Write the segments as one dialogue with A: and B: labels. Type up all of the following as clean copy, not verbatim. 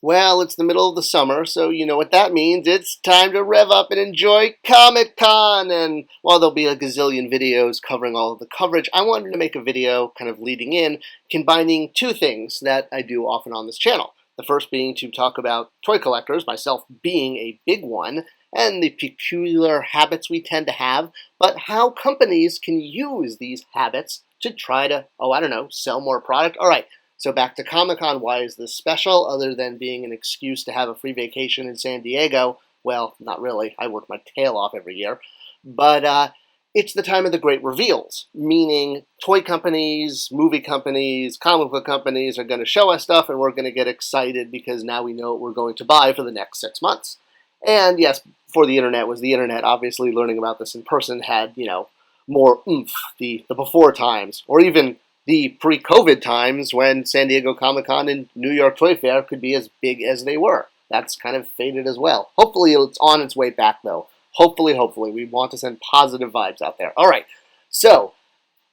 A: Well, it's the middle of the summer, so you know what that means. It's time to rev up and enjoy Comic-Con! And while there'll be a gazillion videos covering all of the coverage, I wanted to make a video kind of leading in, combining two things that I do often on this channel. The first being to talk about toy collectors, myself being a big one, and the peculiar habits we tend to have, but how companies can use these habits to try to, sell more product. All right. So back to Comic-Con, why is this special other than being an excuse to have a free vacation in San Diego? Well, not really. I work my tail off every year. But it's the time of the great reveals, meaning toy companies, movie companies, comic book companies are going to show us stuff and we're going to get excited because now we know what we're going to buy for the next 6 months. And yes, before the internet was the internet, obviously learning about this in person had, more oomph, the before times, or even the pre-COVID times when San Diego Comic-Con and New York Toy Fair could be as big as they were. That's kind of faded as well. Hopefully it's on its way back, though. Hopefully. We want to send positive vibes out there. All right, so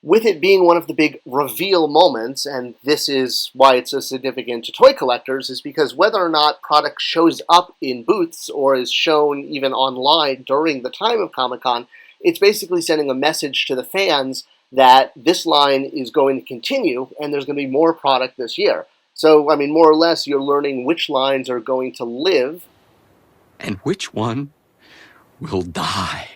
A: with it being one of the big reveal moments, and this is why it's so significant to toy collectors, is because whether or not product shows up in booths or is shown even online during the time of Comic-Con, it's basically sending a message to the fans that this line is going to continue and there's going to be more product this year. So, more or less, you're learning which lines are going to live
B: and which one will die.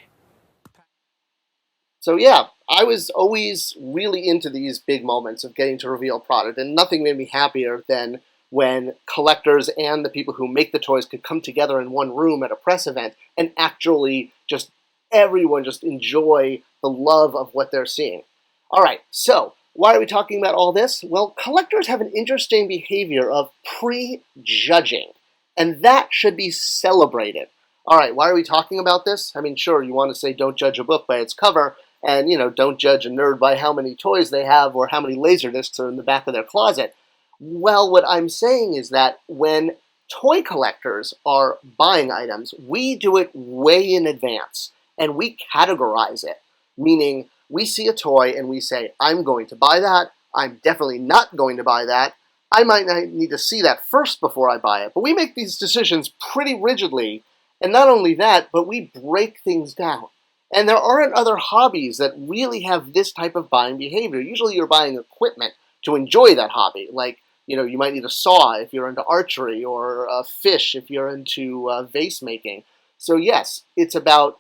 A: So yeah, I was always really into these big moments of getting to reveal product, and nothing made me happier than when collectors and the people who make the toys could come together in one room at a press event and actually just everyone just enjoy the love of what they're seeing. All right, so why are we talking about all this? Well, collectors have an interesting behavior of prejudging, and that should be celebrated. All right, why are we talking about this? Sure, you want to say don't judge a book by its cover, and, don't judge a nerd by how many toys they have or how many Laserdiscs are in the back of their closet. Well, what I'm saying is that when toy collectors are buying items, we do it way in advance, and we categorize it, meaning we see a toy and we say, I'm going to buy that, I'm definitely not going to buy that, I might not need to see that first before I buy it. But we make these decisions pretty rigidly, and not only that, but we break things down. And there aren't other hobbies that really have this type of buying behavior. Usually you're buying equipment to enjoy that hobby, like, you might need a saw if you're into archery, or a fish if you're into vase making. So yes, it's about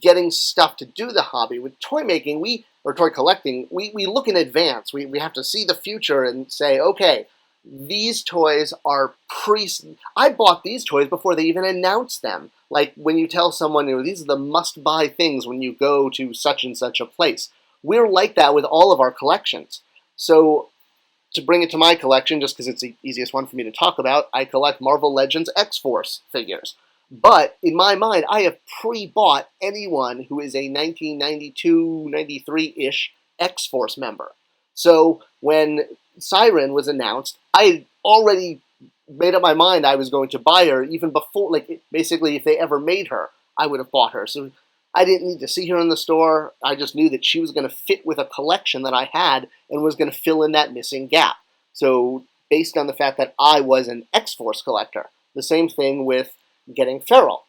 A: getting stuff to do the hobby. With toy making, or toy collecting, we look in advance. We have to see the future and say, okay, these toys are I bought these toys before they even announced them. Like when you tell someone, these are the must-buy things when you go to such and such a place. We're like that with all of our collections. So to bring it to my collection, just because it's the easiest one for me to talk about, I collect Marvel Legends X-Force figures. But in my mind, I have pre-bought anyone who is a 1992, 93-ish X-Force member. So when Siren was announced, I had already made up my mind I was going to buy her even before, basically if they ever made her, I would have bought her. So I didn't need to see her in the store. I just knew that she was going to fit with a collection that I had and was going to fill in that missing gap. So based on the fact that I was an X-Force collector, the same thing with getting Feral.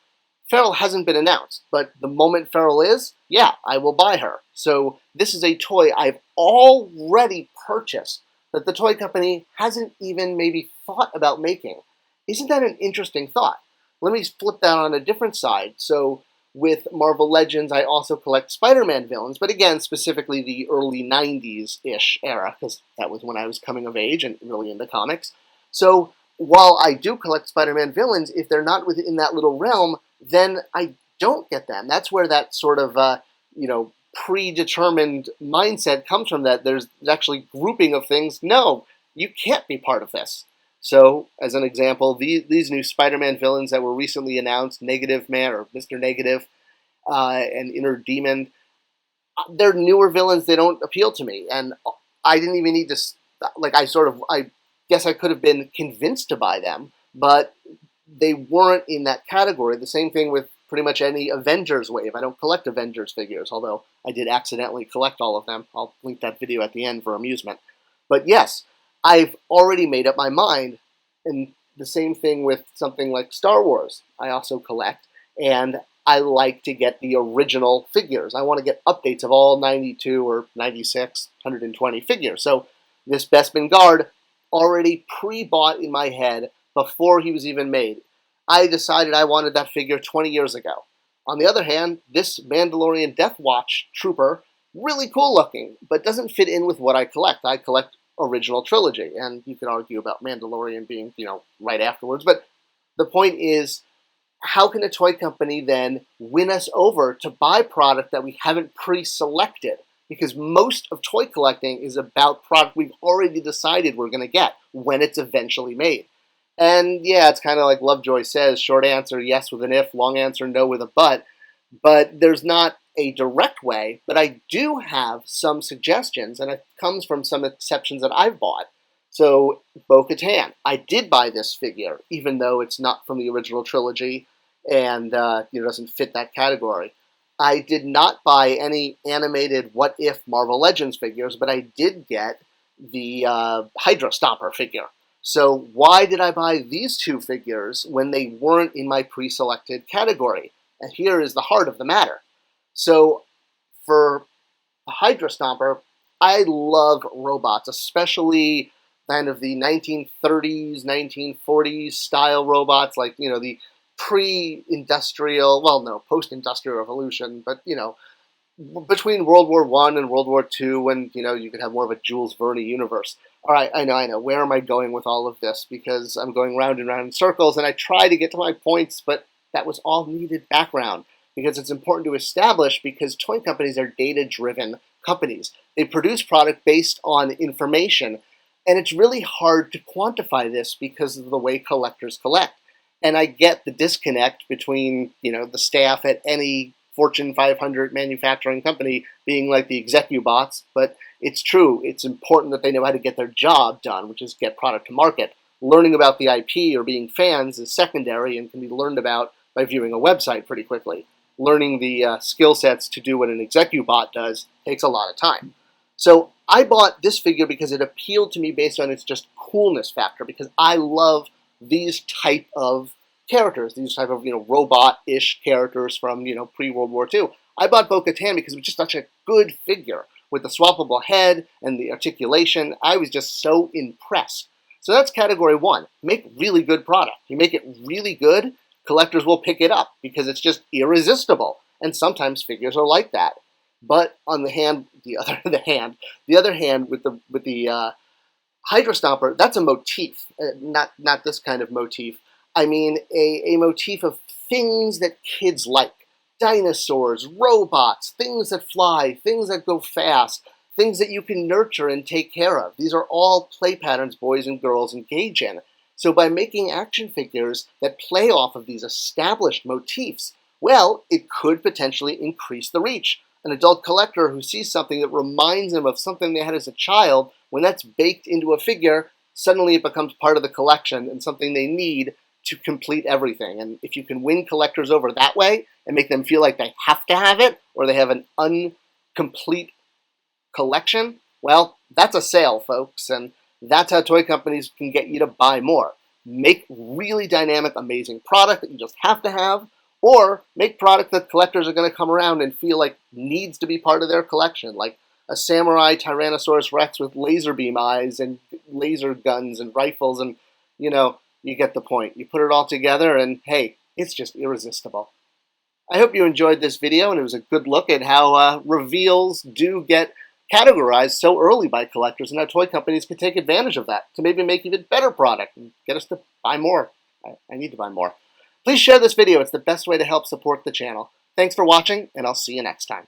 A: Feral hasn't been announced, but the moment Feral is, yeah, I will buy her. So this is a toy I've already purchased that the toy company hasn't even maybe thought about making. Isn't that an interesting thought? Let me flip that on a different side. So with Marvel Legends, I also collect Spider-Man villains, but again, specifically the early 90s-ish era, because that was when I was coming of age and really into comics. So while I do collect Spider-Man villains, if they're not within that little realm, then I don't get them. That's where that sort of, predetermined mindset comes from, that there's actually grouping of things. No, you can't be part of this. So, as an example, these new Spider-Man villains that were recently announced, Negative Man, or Mr. Negative, and Inner Demon, they're newer villains. They don't appeal to me. And I didn't even need to, I guess I could have been convinced to buy them, but they weren't in that category. The same thing with pretty much any Avengers wave. I don't collect Avengers figures, although I did accidentally collect all of them. I'll link that video at the end for amusement. But yes, I've already made up my mind, and the same thing with something like Star Wars. I also collect, and I like to get the original figures. I want to get updates of all 92 or 96, 120 figures. So this Bespin guard already pre-bought in my head before he was even made. I decided I wanted that figure 20 years ago. On the other hand, this Mandalorian Death Watch trooper, really cool looking, but doesn't fit in with what I collect. I collect original trilogy, and you can argue about Mandalorian being, right afterwards, but the point is, how can a toy company then win us over to buy product that we haven't pre-selected? Because most of toy collecting is about product we've already decided we're going to get when it's eventually made. And yeah, it's kind of like Lovejoy says, short answer, yes with an if, long answer, no with a but. But there's not a direct way, but I do have some suggestions, and it comes from some exceptions that I've bought. So, Bo-Katan. I did buy this figure, even though it's not from the original trilogy and doesn't fit that category. I did not buy any animated What If Marvel Legends figures, but I did get the Hydra Stomper figure. So why did I buy these two figures when they weren't in my pre-selected category? And here is the heart of the matter. So for the Hydra Stomper, I love robots, especially kind of the 1930s, 1940s style robots, like, the pre-industrial, post-industrial revolution, but, between World War I and World War II, when, you could have more of a Jules Verne universe. All right, I know. Where am I going with all of this? Because I'm going round and round in circles, and I try to get to my points, but that was all needed background, because it's important to establish, because toy companies are data-driven companies. They produce product based on information, and it's really hard to quantify this because of the way collectors collect. And I get the disconnect between, the staff at any Fortune 500 manufacturing company being like the execubots, but it's true. It's important that they know how to get their job done, which is get product to market. Learning about the IP or being fans is secondary and can be learned about by viewing a website pretty quickly. Learning the skill sets to do what an execubot does takes a lot of time. So I bought this figure because it appealed to me based on its just coolness factor, because I love these type of characters, these type of, robot-ish characters from, pre-World War II. I bought Bo-Katan because it was just such a good figure with the swappable head and the articulation. I was just so impressed. So that's category one. Make really good product. You make it really good, collectors will pick it up because it's just irresistible. And sometimes figures are like that. But on the other hand, with the Hydra Stomper, that's a motif, not this kind of motif. I mean, a motif of things that kids like. Dinosaurs, robots, things that fly, things that go fast, things that you can nurture and take care of. These are all play patterns boys and girls engage in. So by making action figures that play off of these established motifs, well, it could potentially increase the reach. An adult collector who sees something that reminds them of something they had as a child, when that's baked into a figure, suddenly it becomes part of the collection and something they need to complete everything. And if you can win collectors over that way and make them feel like they have to have it or they have an incomplete collection, well, that's a sale, folks. And that's how toy companies can get you to buy more. Make really dynamic, amazing product that you just have to have, or make product that collectors are going to come around and feel like needs to be part of their collection, like a samurai Tyrannosaurus Rex with laser beam eyes and laser guns and rifles, and, you get the point. You put it all together and, hey, it's just irresistible. I hope you enjoyed this video, and it was a good look at how reveals do get categorized so early by collectors, and how toy companies can take advantage of that to maybe make even better product and get us to buy more. I need to buy more. Please share this video. It's the best way to help support the channel. Thanks for watching, and I'll see you next time.